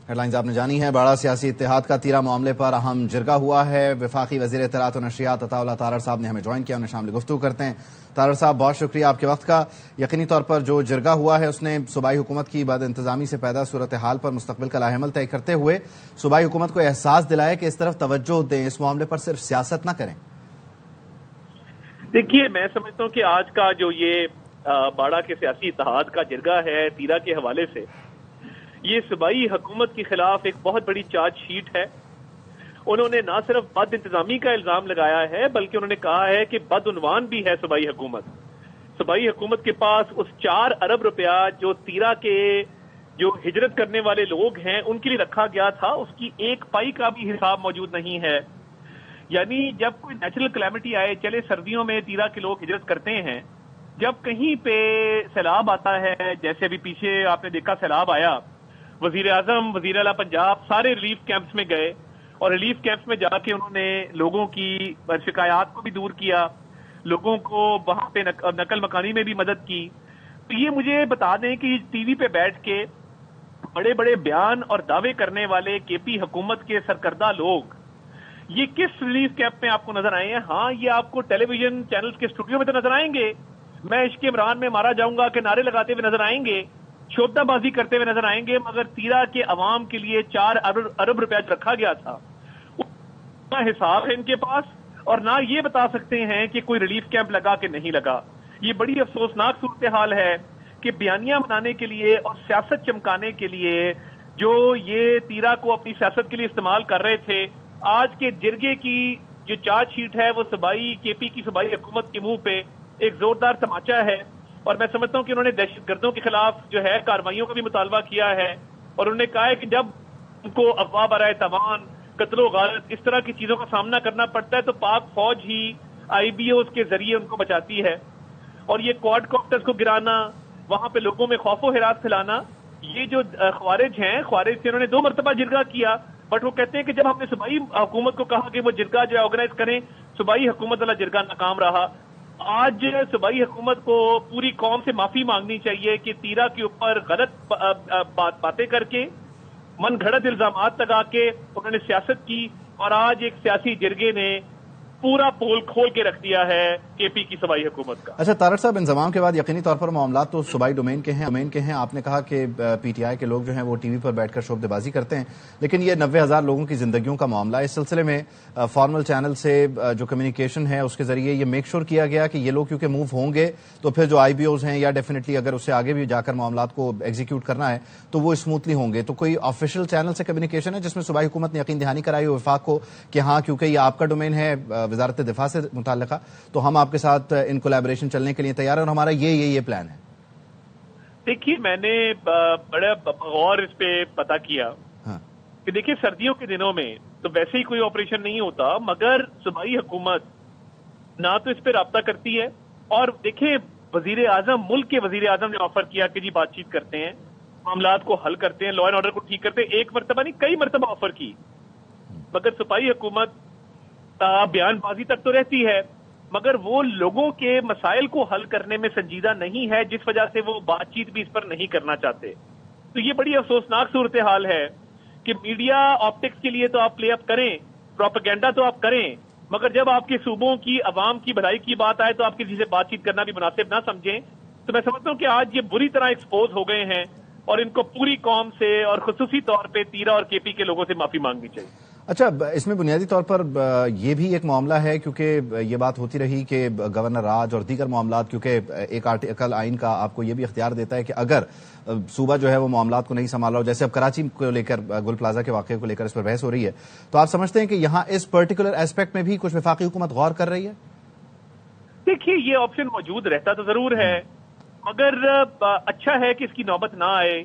Head lines آپ نے جانی ہے۔ باڑہ سیاسی اتحاد کا تیرا معاملے پر اہم جرگہ ہوا ہے۔ وفاقی وزیر اطلاعات و نشریات عطا اللہ تارڑ صاحب نے ہمیں جوائن کیا، انہیں شامل گفتگو کرتے ہیں۔ تارڑ صاحب بہت شکریہ آپ کے وقت کا۔ یقینی طور پر جو جرگہ ہوا ہے اس نے صوبائی حکومت کی بد انتظامی سے پیدا صورتحال پر مستقبل کا لاحمل طے کرتے ہوئے صوبائی حکومت کو احساس دلایا کہ اس طرف توجہ دیں، اس معاملے پر صرف سیاست نہ کریں۔ دیکھیے، میں سمجھتا ہوں کہ آج کا جو یہ باڑہ کے سیاسی اتحاد کا جرگہ ہے تیرا کے حوالے سے، یہ صوبائی حکومت کے خلاف ایک بہت بڑی چارج شیٹ ہے۔ انہوں نے نہ صرف بد انتظامی کا الزام لگایا ہے بلکہ انہوں نے کہا ہے کہ بدعنوان بھی ہے صوبائی حکومت۔ صوبائی حکومت کے پاس اس 4 ارب روپیہ جو تیرا کے جو ہجرت کرنے والے لوگ ہیں ان کے لیے رکھا گیا تھا، اس کی ایک پائی کا بھی حساب موجود نہیں ہے۔ یعنی جب کوئی نیچرل کلیمٹی آئے، چلے سردیوں میں تیرا کے لوگ ہجرت کرتے ہیں، جب کہیں پہ سیلاب آتا ہے، جیسے ابھی پیچھے آپ نے دیکھا سیلاب آیا، وزیر اعظم، وزیر اعلیٰ پنجاب سارے ریلیف کیمپس میں گئے اور ریلیف کیمپس میں جا کے انہوں نے لوگوں کی شکایات کو بھی دور کیا، لوگوں کو وہاں پہ نقل مکانی میں بھی مدد کی۔ تو یہ مجھے بتا دیں کہ ٹی وی پہ بیٹھ کے بڑے بڑے بیان اور دعوے کرنے والے کے پی حکومت کے سرکردہ لوگ یہ کس ریلیف کیمپ میں آپ کو نظر آئے ہیں؟ ہاں، یہ آپ کو ٹیلی ویژن چینلز کے اسٹوڈیو میں تو نظر آئیں گے، میں عشق عمران میں مارا جاؤں گا کہ نعرے لگاتے ہوئے نظر آئیں گے، شوبدہ بازی کرتے ہوئے نظر آئیں گے، مگر تیرا کے عوام کے لیے 4 ارب روپیہ رکھا گیا تھا، نہ حساب ہے ان کے پاس اور نہ یہ بتا سکتے ہیں کہ کوئی ریلیف کیمپ لگا کہ نہیں لگا۔ یہ بڑی افسوسناک صورتحال ہے کہ بیانیاں بنانے کے لیے اور سیاست چمکانے کے لیے جو یہ تیرا کو اپنی سیاست کے لیے استعمال کر رہے تھے، آج کے جرگے کی جو چارج شیٹ ہے وہ صوبائی کے پی کی صوبائی حکومت کے منہ پہ ایک زوردار تماچا ہے۔ اور میں سمجھتا ہوں کہ انہوں نے دہشت گردوں کے خلاف جو ہے کارروائیوں کا بھی مطالبہ کیا ہے اور انہوں نے کہا ہے کہ جب ان کو افواہ برائے تاوان، قتل و غارت، اس طرح کی چیزوں کا سامنا کرنا پڑتا ہے تو پاک فوج ہی آئی بی اوز کے ذریعے ان کو بچاتی ہے۔ اور یہ کوڈ کاپٹرز کو گرانا، وہاں پہ لوگوں میں خوف و ہراس پھیلانا، یہ جو خوارج ہیں، خوارج سے انہوں نے 2 مرتبہ جرگہ کیا، بٹ وہ کہتے ہیں کہ جب ہم نے صوبائی حکومت کو کہا کہ وہ جرگہ جو ہے آرگنائز کریں، صوبائی حکومت والا جرگہ ناکام رہا۔ آج صوبائی حکومت کو پوری قوم سے معافی مانگنی چاہیے کہ تیرا کے اوپر غلط باتیں کر کے، من گھڑت الزامات لگا کے انہوں نے سیاست کی اور آج ایک سیاسی جرگے نے پورا پول کھول کے رکھ دیا ہے کے پی کی صوبائی حکومت کا۔ اچھا تارڑ صاحب، انضمام کے بعد یقینی طور پر معاملات تو صوبائی ڈومین کے ہیں، آپ نے کہا کہ پی ٹی آئی کے لوگ جو ہیں وہ ٹی وی پر بیٹھ کر شعبدے بازی کرتے ہیں، لیکن یہ 90,000 لوگوں کی زندگیوں کا معاملہ ہے۔ اس سلسلے میں فارمل چینل سے جو کمیونیکیشن ہے اس کے ذریعے یہ میک شور کیا گیا کہ یہ لوگ کیونکہ موو ہوں گے تو پھر جو آئی بی اوز ہیں یا ڈیفینیٹلی اگر اس سے آگے بھی جا کر معاملات کو ایگزیکیوٹ کرنا ہے تو وہ اسموتھلی ہوں گے۔ تو کوئی آفیشیل چینل سے کمیونیکیشن ہے جس میں صوبائی حکومت نے یقین دہانی کرائی وفاق کو کہ ہاں کیونکہ یہ آپ کا ڈومین ہے وزارت دفاع سے متعلقہ، تو ہم آپ کے ساتھ ان کولیبریشن چلنے کے لیے تیار ہیں اور ہمارا یہ پلان ہے؟ دیکھیے، میں نے بڑا غور اس پہ پتا کیا کہ دیکھیے سردیوں کے دنوں میں تو ویسے ہی کوئی آپریشن نہیں ہوتا، مگر صوبائی حکومت نہ تو اس پہ رابطہ کرتی ہے اور دیکھیں وزیر اعظم، ملک کے وزیر اعظم نے آفر کیا کہ جی بات چیت کرتے ہیں، معاملات کو حل کرتے ہیں، لا اینڈ آرڈر کو ٹھیک کرتے ہیں، ایک مرتبہ نہیں کئی مرتبہ آفر کی، مگر صوبائی حکومت بیان بازی تک تو رہتی ہے مگر وہ لوگوں کے مسائل کو حل کرنے میں سنجیدہ نہیں ہے، جس وجہ سے وہ بات چیت بھی اس پر نہیں کرنا چاہتے۔ تو یہ بڑی افسوسناک صورتحال ہے کہ میڈیا آپٹکس کے لیے تو آپ پلے اپ کریں، پروپیگنڈا تو آپ کریں، مگر جب آپ کے صوبوں کی عوام کی بھلائی کی بات آئے تو آپ کسی سے بات چیت کرنا بھی مناسب نہ سمجھیں۔ تو میں سمجھتا ہوں کہ آج یہ بری طرح ایکسپوز ہو گئے ہیں اور ان کو پوری قوم سے اور خصوصی طور پہ تیرا اور کے پی کے لوگوں سے معافی مانگنی چاہیے۔ اچھا، اس میں بنیادی طور پر یہ بھی ایک معاملہ ہے کیونکہ یہ بات ہوتی رہی کہ گورنر راج اور دیگر معاملات، کیونکہ ایک آرٹیکل آئین کا آپ کو یہ بھی اختیار دیتا ہے کہ اگر صوبہ جو ہے وہ معاملات کو نہیں سنبھالا ہو، جیسے اب کراچی کو لے کر گل پلازا کے واقعے کو لے کر اس پر بحث ہو رہی ہے، تو آپ سمجھتے ہیں کہ یہاں اس پرٹیکولر ایسپیکٹ میں بھی کچھ وفاقی حکومت غور کر رہی ہے؟ دیکھیے، یہ آپشن موجود رہتا تو ضرور ہے، مگر اچھا ہے کہ اس کی نوبت نہ آئے،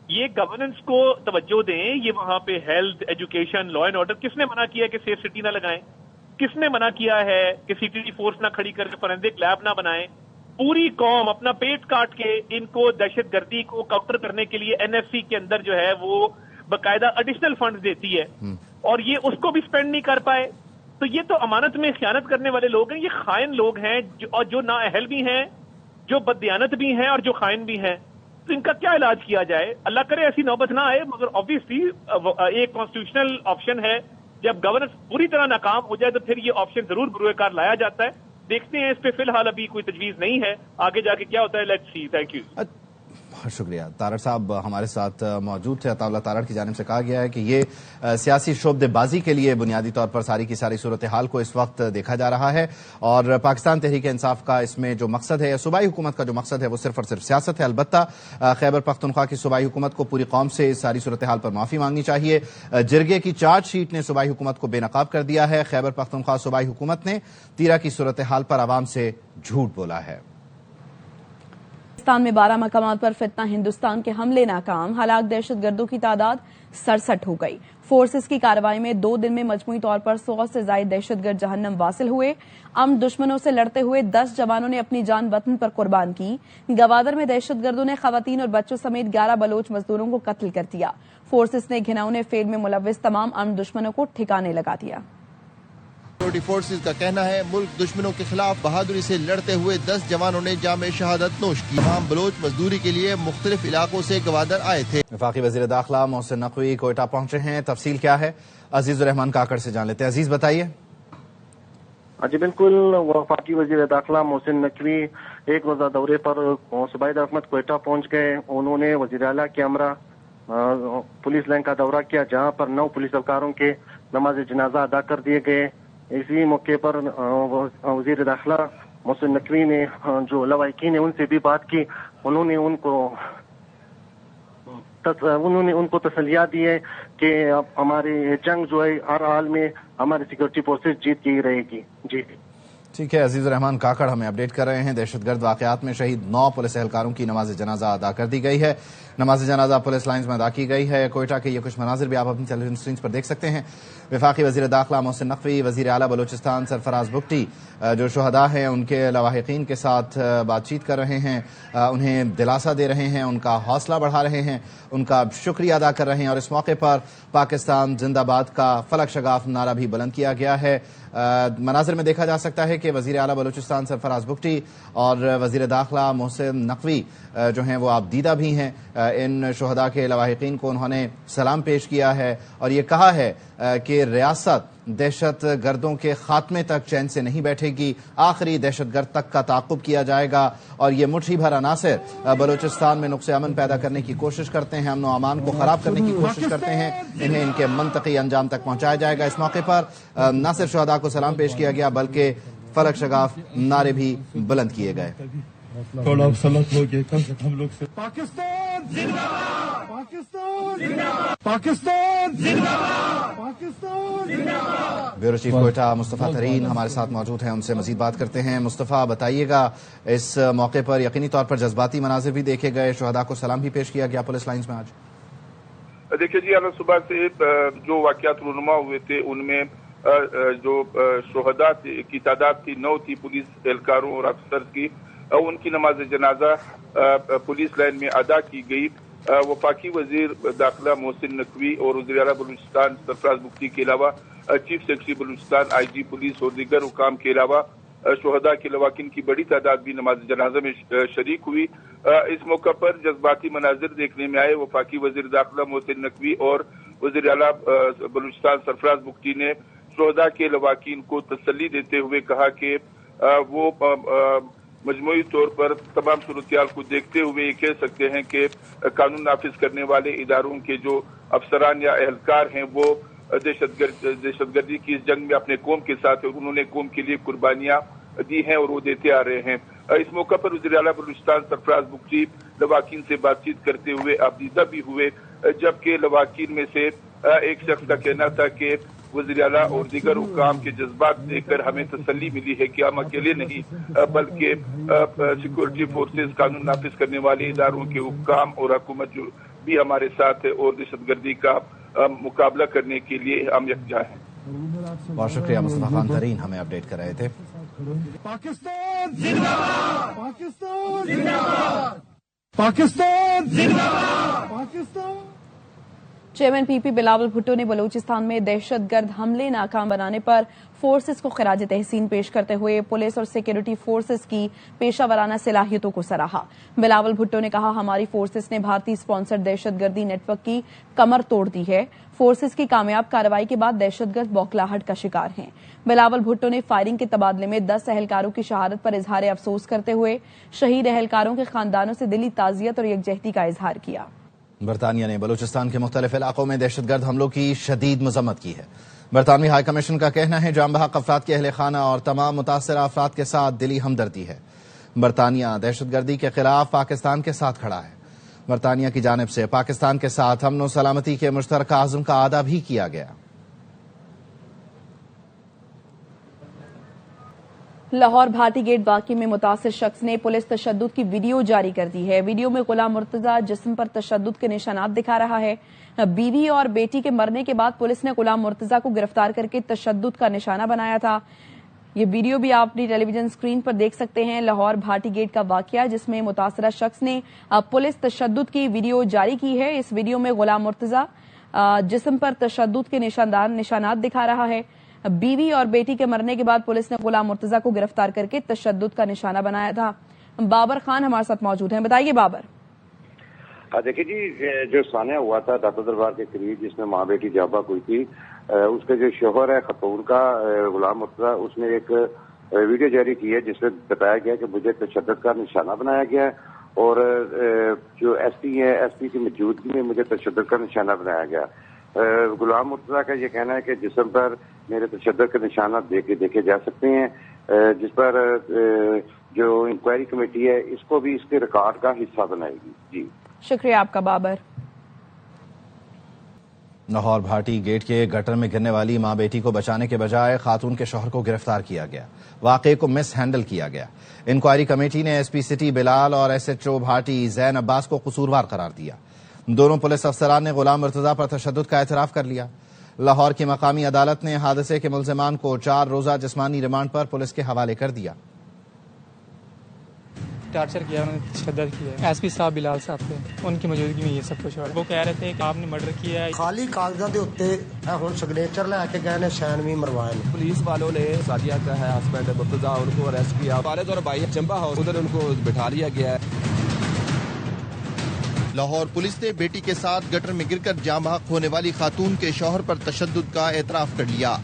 یہ گورننس کو توجہ دیں، یہ وہاں پہ health, education, law and order, کس نے منع کیا کہ سیف سٹی نہ لگائیں؟ کس نے منع کیا ہے کہ سی ٹی ڈی فورس نہ کھڑی کر کے فورینسک لیب نہ بنائیں؟ پوری قوم اپنا پیٹ کاٹ کے ان کو دہشت گردی کو کاؤنٹر کرنے کے لیے این ایف سی کے اندر جو ہے وہ باقاعدہ ایڈیشنل فنڈز دیتی ہے اور یہ اس کو بھی سپینڈ نہیں کر پائے، تو یہ تو امانت میں خیانت کرنے والے لوگ ہیں، یہ خائن لوگ ہیں اور جو نااہل بھی ہیں، جو بددیانت بھی ہیں اور جو خائن بھی ہیں۔ تو ان کا کیا علاج کیا جائے؟ اللہ کرے ایسی نوبت نہ آئے، مگر آبویسلی ایک کانسٹیٹیوشنل آپشن ہے، جب گورننس پوری طرح ناکام ہو جائے تو پھر یہ آپشن ضرور بروئے کار لایا جاتا ہے. دیکھتے ہیں، اس پہ فی الحال ابھی کوئی تجویز نہیں ہے، آگے جا کے کیا ہوتا ہے، لیٹس سی. Thank you. بہت شکریہ. تارڑ صاحب ہمارے ساتھ موجود تھے. عطا اللہ تارڑ کی جانب سے کہا گیا ہے کہ یہ سیاسی شعبدے بازی کے لیے بنیادی طور پر ساری کی ساری صورتحال کو اس وقت دیکھا جا رہا ہے، اور پاکستان تحریک انصاف کا اس میں جو مقصد ہے، صوبائی حکومت کا جو مقصد ہے، وہ صرف اور صرف سیاست ہے. البتہ خیبر پختونخوا کی صوبائی حکومت کو پوری قوم سے اس ساری صورتحال پر معافی مانگنی چاہیے. جرگے کی چارج شیٹ نے صوبائی حکومت کو بے نقاب کر دیا ہے. خیبر پختونخوا صوبائی حکومت نے تیرا کی صورتحال پر عوام سے جھوٹ بولا ہے. پاکستان میں 12 مقامات پر فتنہ ہندوستان کے حملے ناکام، ہلاک دہشت گردوں کی تعداد 67 ہو گئی. فورسز کی کارروائی میں 2 دن میں مجموعی طور پر 100 سے زائد دہشت گرد جہنم واصل ہوئے. دشمنوں سے لڑتے ہوئے 10 جوانوں نے اپنی جان وطن پر قربان کی. گوادر میں دہشت گردوں نے خواتین اور بچوں سمیت 11 بلوچ مزدوروں کو قتل کر دیا. فورسز نے گھناؤنے فیل میں ملوث تمام دشمنوں کو ٹھکانے لگا دیا. سیکورٹی فورسز کا کہنا ہے ملک دشمنوں کے خلاف بہادری سے لڑتے ہوئے 10 جوانوں نے جام شہادت نوش کی. تمام بلوچ مزدوری کے لیے مختلف علاقوں سے گوادر آئے تھے. وفاقی وزیر داخلہ محسن نقوی کوئٹہ پہنچے ہیں. تفصیل کیا ہے عزیز الرحمان کاکڑ سے جان لیتے ہیں. عزیز بتائیے. جی بالکل، وفاقی وزیر داخلہ محسن نقوی ایک روزہ دورے پر صوبائی حکومت کوئٹہ پہنچ گئے. انہوں نے وزیر اعلیٰ کے ہمراہ پولیس لائن کا دورہ کیا، جہاں پر 9 پولیس اہلکاروں کے نماز جنازہ ادا کر دیے گئے. اسی موقع پر وزیر داخلہ محسن نقوی نے جو لواحقین ہیں ان سے بھی بات کی. انہوں نے ان کو تسلیات دی ہے کہ اب ہماری جنگ جو ہے ہر حال میں ہماری سیکورٹی فورسز جیت کے ہی رہے گی. جی ٹھیک ہے. عزیز الرحمان کاکڑ ہمیں اپڈیٹ کر رہے ہیں. دہشت گرد واقعات میں شہید 9 پولیس اہلکاروں کی نماز جنازہ ادا کر دی گئی ہے. نماز جنازہ پولیس لائنز میں ادا کی گئی ہے. کوئٹہ کے یہ کچھ مناظر بھی آپ اپنی ٹیلی ویژن اسکرین پر دیکھ سکتے ہیں. وفاقی وزیر داخلہ محسن نقوی، وزیر اعلیٰ بلوچستان سرفراز بگٹی جو شہداء ہیں ان کے لواحقین کے ساتھ بات چیت کر رہے ہیں، انہیں دلاسا دے رہے ہیں، ان کا حوصلہ بڑھا رہے ہیں، ان کا شکریہ ادا کر رہے ہیں. اور اس موقع پر پاکستان زندہ باد کا فلک شگاف نعرہ بھی بلند کیا گیا ہے. مناظر میں دیکھا جا سکتا ہے کہ وزیر اعلیٰ بلوچستان سرفراز بگٹی اور وزیر داخلہ محسن نقوی جو ہیں وہ آپ دیدہ بھی ہیں. ان شہداء کے لواحقین کو انہوں نے سلام پیش کیا ہے اور یہ کہا ہے کہ ریاست دہشت گردوں کے خاتمے تک چین سے نہیں بیٹھے گی، آخری دہشت گرد تک کا تعاقب کیا جائے گا. اور یہ مٹھی بھر عناصر بلوچستان میں نقص امن پیدا کرنے کی کوشش کرتے ہیں، امن و امان کو خراب کرنے کی کوشش کرتے ہیں، انہیں ان کے منطقی انجام تک پہنچایا جائے گا. اس موقع پر نہ صرف شہداء کو سلام پیش کیا گیا بلکہ فلک شگاف نعرے بھی بلند کیے گئے. تھوڑا سلط ہو گیا کم سے کم لوگ سے. پاکستان زندہ باد، پاکستان زندہ باد، پاکستان زندہ باد، پاکستان زندہ باد. بیورو چیف کوئٹہ مصطفیٰ ترین ہمارے ساتھ موجود ہیں، ان سے مزید بات کرتے ہیں. مصطفیٰ بتائیے گا، اس موقع پر یقینی طور پر جذباتی مناظر بھی دیکھے گئے، شہداء کو سلام بھی پیش کیا گیا پولیس لائنز میں. آج دیکھیے جی، آج صبح سے جو واقعات رونما ہوئے تھے ان میں جو شہداء کی تعداد تھی 9 تھی پولیس اہلکاروں اور افسر کی. ان کی نماز جنازہ پولیس لائن میں ادا کی گئی. وفاقی وزیر داخلہ محسن نقوی اور وزیر اعلیٰ بلوچستان سرفراز بگٹی کے علاوہ چیف سیکرٹری بلوچستان آئی جی پولیس اور دیگر حکام کے علاوہ شہداء کے لواحقین کی بڑی تعداد بھی نماز جنازہ میں شریک ہوئی. اس موقع پر جذباتی مناظر دیکھنے میں آئے. وفاقی وزیر داخلہ محسن نقوی اور وزیر اعلیٰ بلوچستان سرفراز بگٹی نے شہداء کے لواحقین کو تسلی دیتے ہوئے کہا کہ وہ مجموعی طور پر تمام صورتحال کو دیکھتے ہوئے یہ کہہ سکتے ہیں کہ قانون نافذ کرنے والے اداروں کے جو افسران یا اہلکار ہیں وہ دہشت گردی کی اس جنگ میں اپنے قوم کے ساتھ انہوں نے قوم کے لیے قربانیاں دی ہیں اور وہ دیتے آ رہے ہیں. اس موقع پر وزیر اعلیٰ بلوچستان سرفراز بگٹی لواحقین سے بات چیت کرتے ہوئے آبدیدہ بھی ہوئے، جبکہ لواحقین میں سے ایک شخص کا کہنا تھا کہ وزیر اعلیٰ اور دیگر حکام کے جذبات دیکھ کر ہمیں تسلی ملی ہے کہ ہم اکیلے نہیں بلکہ سیکورٹی فورسز، قانون نافذ کرنے والے اداروں کے حکام اور حکومت جو بھی ہمارے ساتھ ہے اور دہشت گردی کا مقابلہ کرنے کے لیے ہم یکجا ہیں. بہت شکریہ. مصطفیٰ خان ترین ہمیں اپڈیٹ کر رہے تھے. پاکستان زندہ باد، پاکستان زندہ باد، پاکستان زندہ باد، پاکستان. चेयरमैन पीपी बिलावल भुट्टो ने बलूचिस्तान में दहशतगर्द हमले नाकाम बनाने पर फोर्सेस को खराज तहसीन पेश करते हुए पुलिस और सिक्योरिटी फोर्सेस की पेशावराना सलाहियतों को सराहा। बिलावल भुट्टो ने कहा, हमारी फोर्सेस ने भारतीय स्पॉन्सर्ड दहशतगर्दी नेटवर्क की कमर तोड़ दी है। फोर्सेस की कामयाब कार्रवाई के बाद दहशतगर्द बौखलाहट का शिकार हैं। बिलावल भुट्टो ने फायरिंग के तबादले में 10 एहलकारों की शहादत पर इजहार अफसोस करते हुए शहीद एहलकारों के खानदानों से दिली ताजियत और यकजहती का इजहार किया। बरतानिया ने बलूचिस्तान के मुख्तलिफ इलाकों में दहशतगर्द हमलों की शदीद मजम्मत की है। बरतानवी हाई कमीशन का कहना है, जाम बहक अफराद के अहले खाना और तमाम मुतासरा अफराद के साथ दिली हमदर्दी है। बरतानिया दहशतगर्दी के खिलाफ पाकिस्तान के साथ खड़ा है। बरतानिया की जानिब से पाकिस्तान के साथ अमन और सलामती के मुश्तरका आज़म का आदा भी किया गया। लाहौर भाटी गेट वाक़े में मुतासिर शख्स ने पुलिस तशद्दुद की वीडियो जारी कर दी है। वीडियो में गुलाम मुर्तजा जिस्म पर तशद्दुद के निशानात दिखा रहा है। बीवी और बेटी के मरने के बाद पुलिस ने गुलाम मुर्तजा को गिरफ्तार करके तशद्दुद का निशाना बनाया था। ये वीडियो भी आप अपनी टेलीविजन स्क्रीन पर देख सकते हैं। लाहौर भाटी गेट का वाकया जिसमें मुतासरा शख्स ने पुलिस तशद्दुद की वीडियो जारी की है। इस वीडियो में गुलाम मुर्तजा जिस्म पर तशद्दुद के निशानात दिखा रहा है। बीवी और बेटी के मरने के बाद पुलिस ने गुलाम मुर्तजा को गिरफ्तार करके तशद्दुद का निशाना बनाया था। बाबर खान हमारे साथ मौजूद हैं, बताइए बाबर। देखिए जी, जो सानिया हुआ था दाता दरबार के करीब जिसमें माँ बेटी जाबा हुई थी, उसके जो शोहर है खतून का गुलाम मुर्तजा, उसने एक वीडियो जारी की है जिसमें बताया गया कि मुझे तशद्दुद का निशाना बनाया गया है और जो एसपी है, एसपी की मौजूदगी में मुझे तशद्दुद का निशाना बनाया गया। गुलाम मुर्तजा का ये कहना है कि जिस्म पर मेरे तशद्दुद के निशानात देखे जा सकते हैं, जिस पर जो इंक्वायरी कमेटी है इसको भी इसके रिकॉर्ड का हिस्सा बनाएगी। जी शुक्रिया आपका बाबर। लाहौर भाटी गेट के गटर में गिरने वाली मां बेटी को बचाने के बजाय खातून के शौहर को गिरफ्तार किया गया। वाकये को मिस हैंडल किया गया। इंक्वायरी कमेटी ने एसपी सिटी बिलाल और एसएचओ भाटी जैन अब्बास को कसूरवार करार दिया। दोनों पुलिस अफसरान ने गुलाम मुर्तजा पर तशद्दुद का एतराफ कर लिया। लाहौर की मकामी अदालत ने हादसे के मुल्जिमान को 4 रोजा जिस्मानी रिमांड पर पुलिस के हवाले कर दिया। टार्चर किया, उन्होंने तशद्दुद किया। एसपी साहब बिलाल साहब थे, उनकी मौजूदगी में ये सब कुछ हो रहा है। वो कह रहे थे कि आपने मर्डर किया है। खाली कागजात के उत्ते हुण सिग्नेचर लैके गए ने, साइन भी मरवाए। पुलिस वालों ने सादिया का है हस्बैंड मुर्तजा, उनको अरेस्ट किया। वालिद और भाई चंबा हाउस उधर उनको बिठा लिया गया है। लाहौर पुलिस ने बेटी के साथ गटर में गिरकर जाम बहक होने वाली खातून के शौहर पर तशद्दुद का एतराफ कर लिया।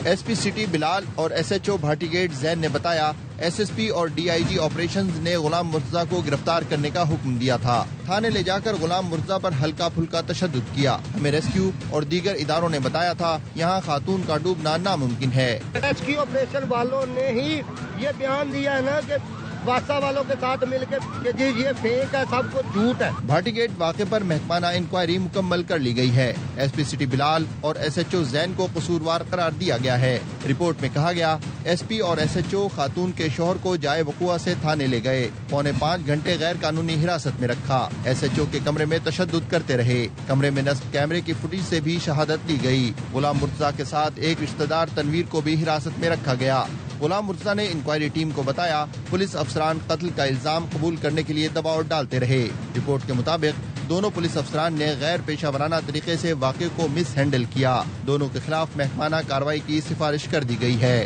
एसपी सिटी बिलाल और एसएचओ भाटी गेट जैन ने बताया, एसएसपी और डीआईजी ऑपरेशंस ने गुलाम मुर्तजा को गिरफ्तार करने का हुक्म दिया था। थाने ले जाकर गुलाम मुर्तजा पर हल्का फुल्का तशद्दुद किया। हमें रेस्क्यू और दीगर इदारों ने बताया था यहाँ खातून का डूबना नामुमकिन है। रेस्क्यू ऑपरेशन वालों ने ही ये बयान दिया है ना कि वासा वालों के साथ मिलकर कि जी ये फेक है, सब कुछ झूठ है। भाटी गेट वाक़े पर महकमाना इंक्वायरी मुकम्मल कर ली गई है। एसपी सिटी बिलाल और एसएचओ जैन को कसूरवार करार दिया गया है। रिपोर्ट में कहा गया, एसपी और एसएचओ खातून के शौहर को जाए वकुआ से थाने ले गए, 4.25 घंटे गैर कानूनी हिरासत में रखा। एसएचओ के कमरे में तशद्दुद करते रहे। कमरे में नस्ब कैमरे की फुटेज से भी शहादत ली गई। गुलाम मुर्तजा के साथ एक रिश्तेदार तनवीर को भी हिरासत में रखा गया। गुलाम मुर्तजा ने इंक्वायरी टीम को बताया, पुलिस अफसरान कत्ल का इल्जाम कबूल करने के लिए दबाव डालते रहे। रिपोर्ट के मुताबिक दोनों पुलिस अफसरान ने गैर पेशा वराना तरीके से वाक़े को मिस हैंडल किया। दोनों के खिलाफ महकमाना कार्रवाई की सिफारिश कर दी गई है।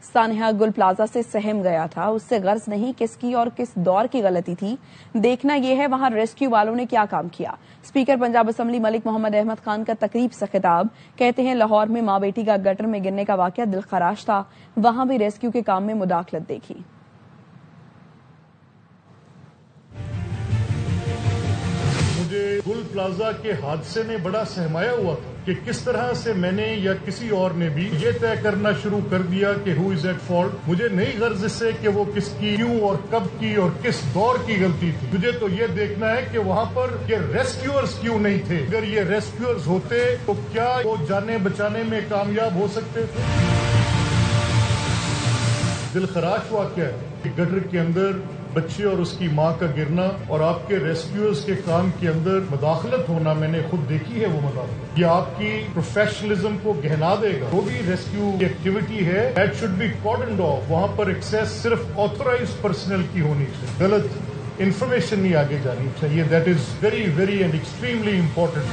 सानिया गुल प्लाजा से सहम गया था, उससे गर्ज नहीं किसकी और किस दौर की गलती थी। देखना यह है वहां रेस्क्यू वालों ने क्या काम किया। स्पीकर पंजाब असम्बली मलिक मोहम्मद अहमद खान का तकरीब से खिताब। कहते हैं, लाहौर में मां बेटी का गटर में गिरने का वाकया दिलखराश था, वहां भी रेस्क्यू के काम में मुदाखलत देखी। मुझे गुल प्लाजा के हादसे ने बड़ा सहमाया हुआ था कि किस तरह से मैंने या किसी और ने भी ये तय करना शुरू कर दिया कि हु इज एट फॉल्ट। मुझे नहीं गर्ज इससे कि वो किसकी, क्यों और कब की और किस दौर की गलती थी। मुझे तो ये देखना है कि वहाँ पर ये रेस्क्यूअर्स क्यों नहीं थे। अगर ये रेस्क्यूअर्स होते तो क्या वो जाने बचाने में कामयाब हो सकते थे। दिलखराश वाकया है कि गटर के अंदर बच्चे और उसकी मां का गिरना और आपके रेस्क्यूअर्स के काम के अंदर मुदाखलत होना, मैंने खुद देखी है वो मुदाखलत। ये आपकी प्रोफेशनलिज्म को गहना देगा। वो भी रेस्क्यू की एक्टिविटी है, दैट शुड बी कॉर्डन्ड ऑफ। वहां पर एक्सेस सिर्फ ऑथोराइज्ड पर्सनल की होनी चाहिए। गलत इंफॉर्मेशन नहीं आगे जानी चाहिए. That is very very and extremely important.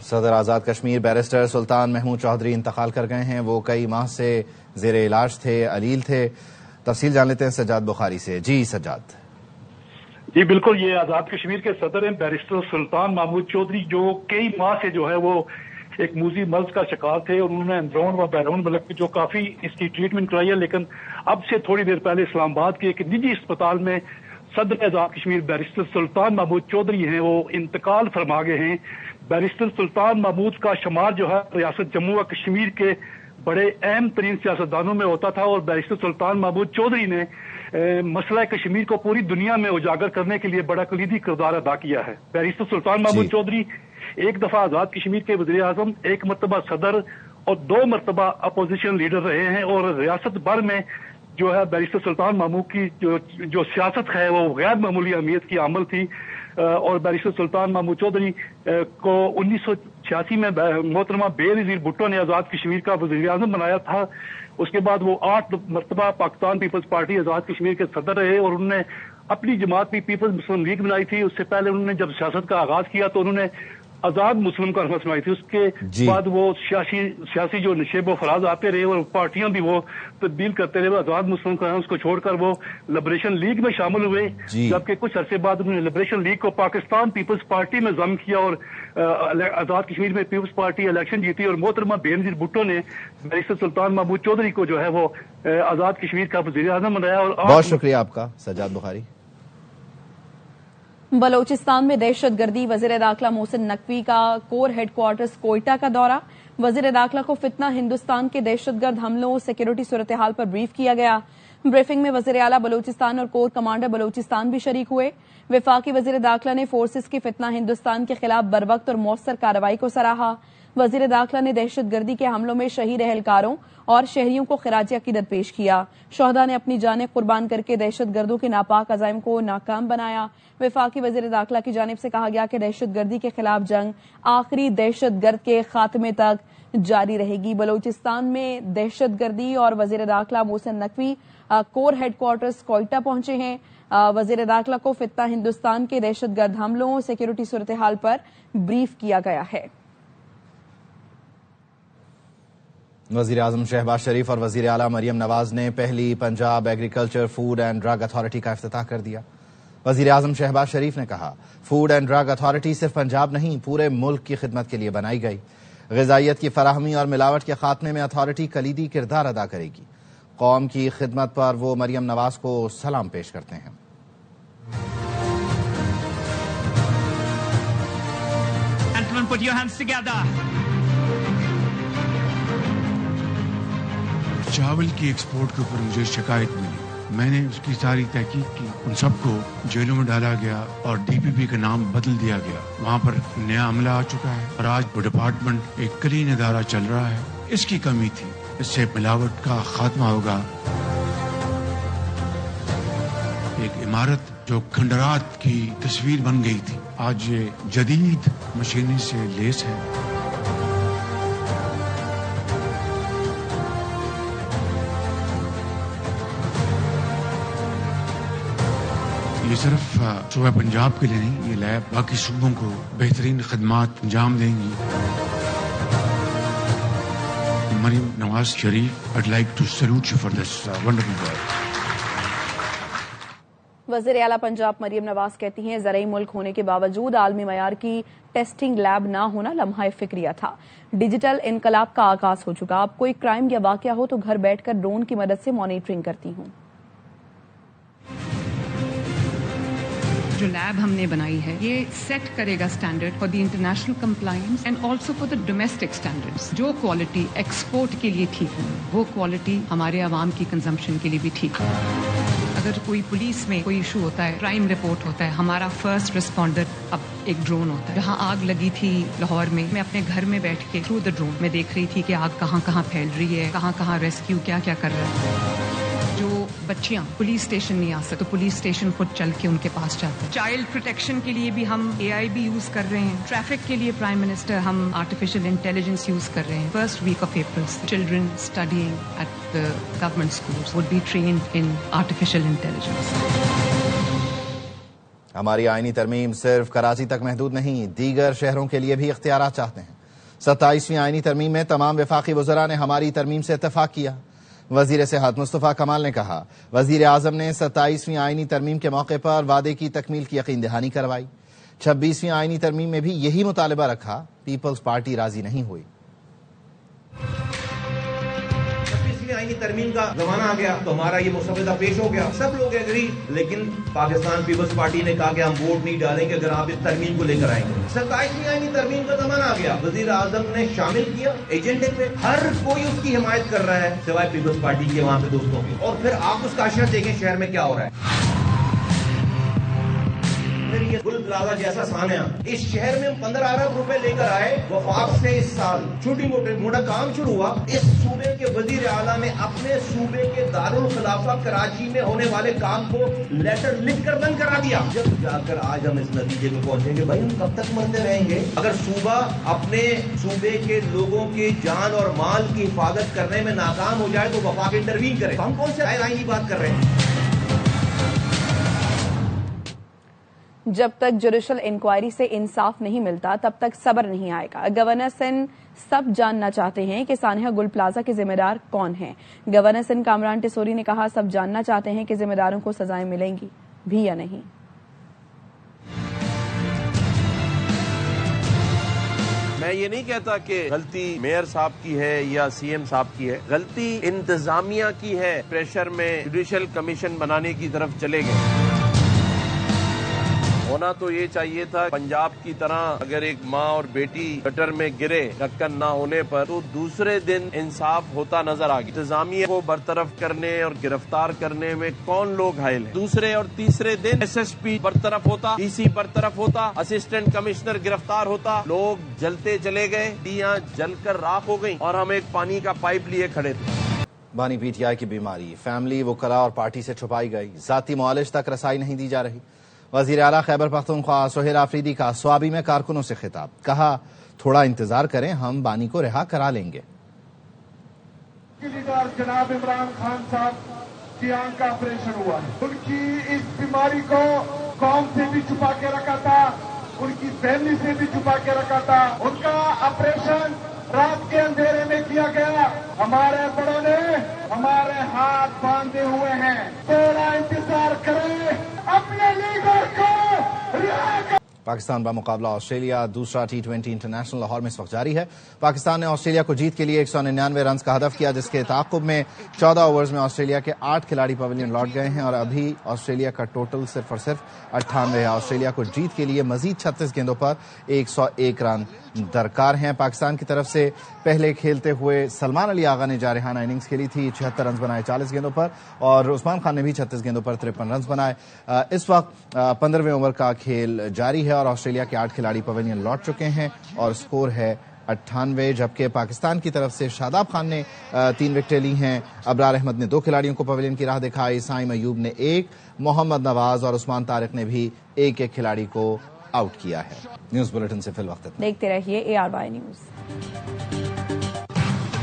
सदर आज़ाद कश्मीर बैरिस्टर सुल्तान महमूद चौधरी इंतकाल कर गए हैं. वो कई माह से जेर इलाज थे, अलील थे. तफसील जान लेते हैं सज्जाद बुखारी से. जी सज्जाद. जी बिल्कुल, ये आज़ाद कश्मीर के सदर हैं बैरिस्टर सुल्तान महमूद चौधरी, जो कई माह से जो है वो एक मूजी मर्ज का शिकार थे और उन्होंने अंदरून व बैरून मुल्क जो काफी इसकी ट्रीटमेंट कराई है. लेकिन अब से थोड़ी देर पहले इस्लामाबाद के एक निजी अस्पताल में सदर आज़ाद कश्मीर बैरिस्टर सुल्तान महमूद चौधरी हैं, वो इंतकाल फरमा गए हैं. बैरिस्टर सुल्तान महमूद का शुमार जो है रियासत जम्मू व कश्मीर के बड़े अहम तरीन सियासतदानों में होता था और बैरिस्टर सुल्तान महमूद चौधरी ने मसला कश्मीर को पूरी दुनिया में उजागर करने के लिए बड़ा कलीदी किरदार अदा किया है. बैरिस्टर सुल्तान महमूद चौधरी एक दफा आजाद कश्मीर के वज़ीर आज़म, एक मरतबा सदर और 2 मरतबा अपोजिशन लीडर रहे हैं और रियासत भर में जो है बैरिस्टर सुल्तान महमूद की जो सियासत है वो गैर मामूली अहमियत की अमल थी. और बैरिस्टर सुल्तान महमूद चौधरी को 1986 में मोहतरमा बेनज़ीर भुट्टो ने आज़ाद कश्मीर का वज़ीर आज़म बनाया था. उसके बाद वो 8 मरतबा पाकिस्तान पीपल्स पार्टी आज़ाद कश्मीर के सदर रहे और उन्होंने अपनी जमात भी पीपल्स मुस्लिम लीग बनाई थी. उससे पहले उन्होंने जब सियासत का आगाज किया तो उन्होंने आजाद मुस्लिम कॉन्फ्रेंस बनाई थी. उसके बाद वो सियासी जो नशेब व फराज आते रहे और पार्टियां भी वो तब्दील करते रहे. आजाद मुस्लिम कॉन्फ्रेंस को छोड़कर वो लिबरेशन लीग में शामिल हुए, जबकि कुछ अरसे बाद उन्होंने लिबरेशन लीग को पाकिस्तान पीपल्स पार्टी में जम किया और आजाद कश्मीर में पीपल्स पार्टी इलेक्शन जीती और मोहतरमा बेनज़ीर भुट्टो ने बैरिस्टर सुल्तान महमूद चौधरी को जो है वो आजाद कश्मीर का वज़ीर आज़म बनाया. और बहुत शुक्रिया आपका सज्जाद बुखारी. बलोचिस्तान में दहशतगर्दी, वजीर दाखिला मोहसिन नकवी का कोर हेडक्वार्टर्स कोयटा का दौरा. वजीर दाखिला को फितना हिंदुस्तान के दहशतगर्द हमलों, सिक्योरिटी सूरत हाल पर ब्रीफ किया गया. ब्रीफिंग में वजीर आला बलोचिस्तान और कोर कमांडर बलोचिस्तान भी शरीक हुए. वफाकी वजीर दाखिला ने फोर्सेस की फितना हिंदुस्तान के खिलाफ बरवक्त और मौसर कार्रवाई को सराहा. वजीर दाखिला ने दहशतगर्दी के हमलों में शहीद एहलकारों और शहरियों को खिराज अकीदत पेश किया. शोहदा ने अपनी जानें कुर्बान करके दहशतगर्दों के नापाक अज़ाइम को नाकाम बनाया. वफाकी वजीर दाखिला की जानिब से कहा गया कि दहशतगर्दी के खिलाफ जंग आखिरी दहशतगर्द के खात्मे तक जारी रहेगी. बलोचिस्तान में दहशतगर्दी और वजीर दाखिला मोहसिन नकवी कोर हेडक्वार्टर्स कोयटा पहुंचे हैं. वजीर दाखिला को फितना हिंदुस्तान के दहशतगर्द हमलों, सिक्योरिटी सूरत हाल पर ब्रीफ किया गया है. वज़ीर आज़म शहबाज शरीफ और वज़ीर आला मरियम नवाज ने पहली Punjab agriculture food and drug authority का इफ्तिताह कर दिया. वज़ीर आज़म शहबाज शरीफ ने कहा, फूड एंड ड्रग अथॉरिटी सिर्फ पंजाब नहीं पूरे मुल्क की खिदमत के लिए बनाई गई. ग़िज़ाइयत की फराहमी और मिलावट के खात्मे में अथॉरिटी कलीदी किरदार अदा करेगी. कौम की खिदमत पर वो मरियम नवाज को सलाम पेश करते हैं. Put your hands together. चावल की एक्सपोर्ट के ऊपर मुझे शिकायत मिली. मैंने उसकी सारी तहकीक की. उन सबको जेलों में डाला गया और डीपीपी का नाम बदल दिया गया. वहाँ पर नया अमला आ चुका है और आज वो डिपार्टमेंट एक क्लीन इदारा चल रहा है. इसकी कमी थी. इससे मिलावट का खात्मा होगा. एक इमारत जो खंडरात की तस्वीर बन गई थी आज ये जदीद मशीनरी से लेस है. ये सिर्फ सूबा पंजाब के लिए नहीं, ये लैब बाकी सूबों को बेहतरीन खदमात अंजाम देंगी. Maryam Nawaz Sharif, I'd like to salute you for this wonderful work. वज़ीर आला पंजाब मरियम नवाज कहती हैं, ज़राई मुल्क होने के बावजूद आलमी मयार की टेस्टिंग लैब ना होना लम्हा फिक्रिया था. डिजिटल इनकलाब का आगाज हो चुका. अब कोई क्राइम या वाकया हो तो घर बैठकर ड्रोन की मदद से मॉनिटरिंग करती हूँ. जो लैब हमने बनाई है ये सेट करेगा standard for the international compliance and also for the domestic standards. जो क्वालिटी एक्सपोर्ट के लिए ठीक है वो क्वालिटी हमारे आवाम की कंजम्पशन के लिए भी ठीक है. अगर कोई पुलिस में कोई इशू होता है, क्राइम रिपोर्ट होता है, हमारा फर्स्ट रिस्पॉन्डर अब एक ड्रोन होता है. जहाँ आग लगी थी लाहौर में, मैं अपने घर में बैठ के थ्रू द ड्रोन में देख रही थी कि आग कहाँ कहाँ फैल रही है, कहाँ कहाँ रेस्क्यू क्या क्या कर रहा है. जो बच्चियां पुलिस स्टेशन नहीं आ सकती तो पुलिस स्टेशन खुद चल के उनके पास जाते हैं। चाइल्ड प्रोटेक्शन के लिए भी हम AI भी यूज कर रहे हैं। ट्रैफिक के लिए प्राइम मिनिस्टर हम आर्टिफिशियल इंटेलिजेंस यूज कर रहे हैं। First week of April children studying at the government schools would be trained in artificial intelligence. हमारी आईनी तरमीम सिर्फ कराची तक महदूद नहीं, दीगर शहरों के लिए भी इख्तियारात चाहते हैं। 27वीं आईनी तरमीम में तमाम वफाकी वज़रा ने हमारी तरमीम से इत्तफाक किया। वजीर सेहत मुस्तफ़ा कमाल ने कहा, वजीर आज़म ने 27वीं आईनी तरमीम के मौके पर वादे की तकमील की यकीन दहानी करवाई। 26वीं आईनी तरमीम में भी यही मुतालबा रखा, पीपल्स पार्टी राजी नहीं हुई। आईनी तरमीम का जमाना आ गया तो हमारा ये मुसवदा पेश हो गया, सब लोग एग्री, लेकिन पाकिस्तान पीपल्स पार्टी ने कहा कि हम वोट नहीं डालेंगे अगर आप इस तरमीम को लेकर आएंगे। 27वीं आईनी तरमीम का जमाना आ गया, वजीर आजम ने शामिल किया एजेंडे पे, हर कोई उसकी हिमायत कर रहा है सिवाय पीपल्स पार्टी के वहाँ पे दोस्तों की। और फिर आप उसका असर देखें शहर में क्या हो रहा है। ये गुल प्लाजा जैसा सानिया इस शहर में 15 अरब रुपए लेकर आए वफाक से। इस साल छोटी मोटा काम शुरू हुआ। इस सूबे के वजीर आला ने अपने सूबे के दारुल खिलाफा कराची में होने वाले काम को लेटर लिखकर बंद करा दिया। जब जाकर आज हम इस नतीजे में पहुंचेंगे, भाई हम कब तक मरते रहेंगे? अगर सूबा अपने सूबे के लोगों के जान और माल की हिफाजत करने में नाकाम हो जाए तो वफाक इंटरवीन करे। हम कौन से आईनी बात कर रहे हैं? जब तक जुडिशल इंक्वायरी से इंसाफ नहीं मिलता तब तक सब्र नहीं आएगा। गवर्नर सिंध सब जानना चाहते हैं कि सानिया गुल प्लाजा के जिम्मेदार कौन हैं। गवर्नर सिंध कामरान टिसोरी ने कहा, सब जानना चाहते हैं कि जिम्मेदारों को सजाएं मिलेंगी भी या नहीं। मैं ये नहीं कहता कि गलती मेयर साहब की है या CM साहब की है, गलती इंतजामिया की है। प्रेशर में जुडिशल कमीशन बनाने की तरफ चले गए। होना तो ये चाहिए था पंजाब की तरह, अगर एक माँ और बेटी गटर में गिरे ढक्कन ना होने पर तो दूसरे दिन इंसाफ होता नजर आ गया। इंतजामिया को बरतरफ करने और गिरफ्तार करने में कौन लोग घायल हैं? दूसरे और तीसरे दिन SSP बरतरफ होता, DC बरतरफ होता, असिस्टेंट कमिश्नर गिरफ्तार होता, लोग जलते चले गए, दियां जलकर राख हो गई और हम एक पानी का पाइप लिए खड़े थे। बानी PTI की बीमारी फैमिली वकला और पार्टी से छुपाई गई, जाती मुआलिज तक रसाई नहीं दी जा रही। वजीर आला खैबर पख्तूनख्वा सोहेल आफरीदी का स्वाबी में कारकुनों से खिताब, कहा थोड़ा इंतजार करें, हम बानी को रिहा करा लेंगे। लीडर जनाब इमरान खान साहब की आंख का ऑपरेशन हुआ है। उनकी इस बीमारी को कौम से भी छुपा के रखा था, उनकी फैमिली से भी छुपा के रखा था। उनका ऑपरेशन रात के अंधेरे में किया गया। हमारे बड़ों ने हमारे हाथ बांधे हुए हैं, थोड़ा इंतजार करें, अपने लीडर को रिहा करें। पाकिस्तान का मुकाबला ऑस्ट्रेलिया दूसरा T20 इंटरनेशनल लाहौर में इस वक्त जारी है। पाकिस्तान ने ऑस्ट्रेलिया को जीत के लिए 199 रन का हदफ किया, जिसके ताक़ुब में 14 ओवर्स में ऑस्ट्रेलिया के 8 खिलाड़ी पवेलियन लौट गए हैं और अभी ऑस्ट्रेलिया का टोटल सिर्फ और सिर्फ 98 है। ऑस्ट्रेलिया को जीत के लिए मजीद 36 गेंदों पर 101 रन दरकार हैं। पाकिस्तान की तरफ से पहले खेलते हुए सलमान अली आगा ने जारहाना इनिंग्स खेली थी, 76 रन बनाए 40 गेंदों पर, और उस्मान खान ने भी 36 गेंदों पर 53 रन बनाए। इस वक्त 15वें ओवर का खेल जारी है और ऑस्ट्रेलिया के 8 खिलाड़ी पवेलियन लौट चुके हैं और स्कोर है 98, जबकि पाकिस्तान की तरफ से शादाब खान ने 3 विकेटें ली हैं, अबरार अहमद ने 2 खिलाड़ियों को पवेलियन की राह दिखाई, साइम अयूब ने 1, मोहम्मद नवाज और उस्मान तारिक ने भी एक खिलाड़ी को आउट किया है। न्यूज बुलेटिन से फिल वक्त देखते रहिए ARY न्यूज।